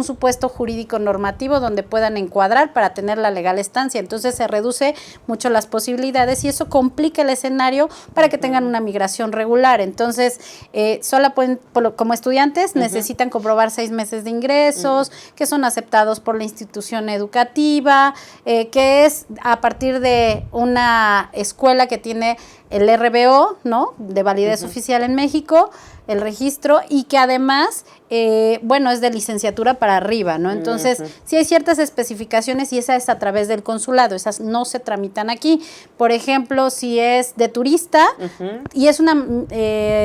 supuesto jurídico normativo donde puedan encuadrar para tener la legal estancia. Entonces se reduce mucho las posibilidades y eso complica el escenario para que tengan una migración regular. Entonces, solo pueden, como estudiantes, necesitan comprobar 6 meses de ingresos, que son aceptados por la institución educativa, que es a partir de una escuela que tiene el RBO, ¿no? De validez oficial en México, el registro y que además, bueno, es de licenciatura para arriba, ¿no? Entonces, sí hay ciertas especificaciones y esa es a través del consulado, esas no se tramitan aquí. Por ejemplo, si es de turista y es una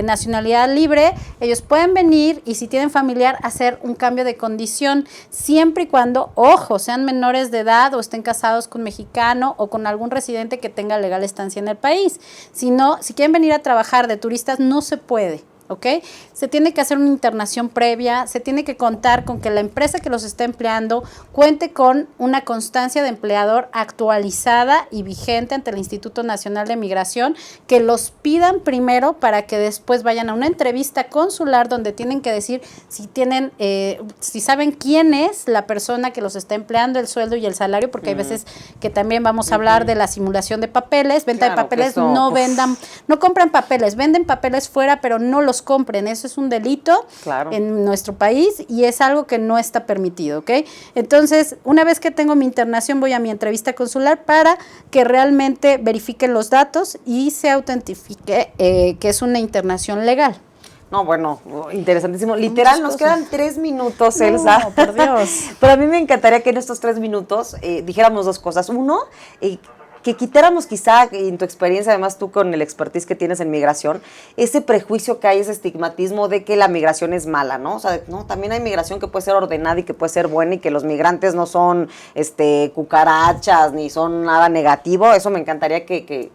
nacionalidad libre, ellos pueden venir y si tienen familiar, hacer un cambio de condición, siempre y cuando, ojo, sean menores de edad o estén casados con mexicano o con algún residente que tenga legal estancia en el país. Si no, si quieren venir a trabajar de turistas, no se puede. ¿Ok? Se tiene que hacer una internación previa, se tiene que contar con que la empresa que los está empleando cuente con una constancia de empleador actualizada y vigente ante el Instituto Nacional de Migración, que los pidan primero para que después vayan a una entrevista consular donde tienen que decir si tienen, si saben quién es la persona que los está empleando, el sueldo y el salario, porque hay veces que también vamos a hablar de la simulación de papeles, venta de papeles, no vendan, no compran papeles, venden papeles fuera, pero no los compren, eso es un delito en nuestro país y es algo que no está permitido, ¿ok? Entonces, una vez que tengo mi internación, voy a mi entrevista consular para que realmente verifiquen los datos y se autentifique que es una internación legal. No, bueno, interesantísimo. Literal, nos quedan 3 minutos, Elsa. No, por Dios. Pero a mí me encantaría que en estos 3 minutos dijéramos 2 cosas. Uno, que quitáramos quizá, en tu experiencia, además tú con el expertise que tienes en migración, ese prejuicio que hay, ese estigmatismo de que la migración es mala, ¿no? O sea, no, también hay migración que puede ser ordenada y que puede ser buena y que los migrantes no son cucarachas ni son nada negativo. Eso me encantaría que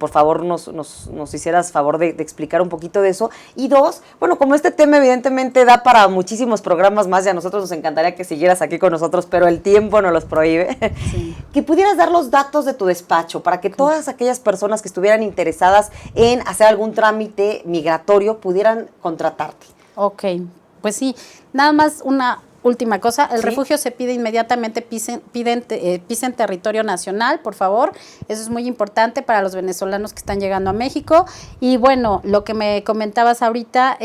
por favor nos hicieras favor de explicar un poquito de eso. Y 2, bueno, como este tema evidentemente da para muchísimos programas más y a nosotros nos encantaría que siguieras aquí con nosotros, pero el tiempo nos los prohíbe, que pudieras dar los datos de tu despacho para que todas aquellas personas que estuvieran interesadas en hacer algún trámite migratorio pudieran contratarte. Ok, pues sí, nada más una última cosa, el refugio se pide inmediatamente, pisen territorio nacional, por favor, eso es muy importante para los venezolanos que están llegando a México. Y bueno, lo que me comentabas ahorita,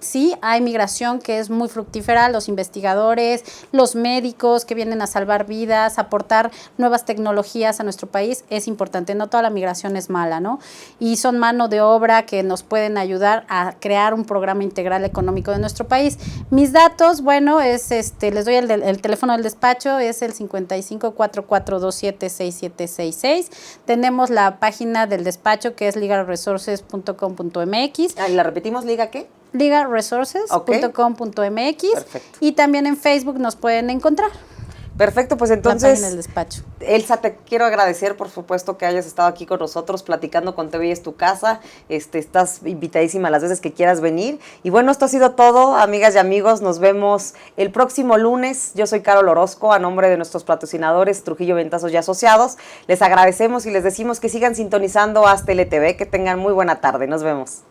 sí, hay migración que es muy fructífera, los investigadores, los médicos que vienen a salvar vidas, aportar nuevas tecnologías a nuestro país, es importante, no toda la migración es mala, ¿no? Y son mano de obra que nos pueden ayudar a crear un programa integral económico de nuestro país. Mis datos, bueno, es les doy el teléfono del despacho, es el 5544276766. Tenemos la página del despacho que es legalresources.com.mx. ¿Y la repetimos, Liga qué? legalresources.com.mx. Perfecto. Y también en Facebook nos pueden encontrar. Perfecto, pues entonces, en el despacho. Elsa, te quiero agradecer, por supuesto, que hayas estado aquí con nosotros platicando con TV y es tu casa. Estás invitadísima las veces que quieras venir. Y bueno, esto ha sido todo, amigas y amigos. Nos vemos el próximo lunes. Yo soy Carol Orozco, a nombre de nuestros patrocinadores Trujillo Ventazos y Asociados. Les agradecemos y les decimos que sigan sintonizando Haz Tele TV. Que tengan muy buena tarde. Nos vemos.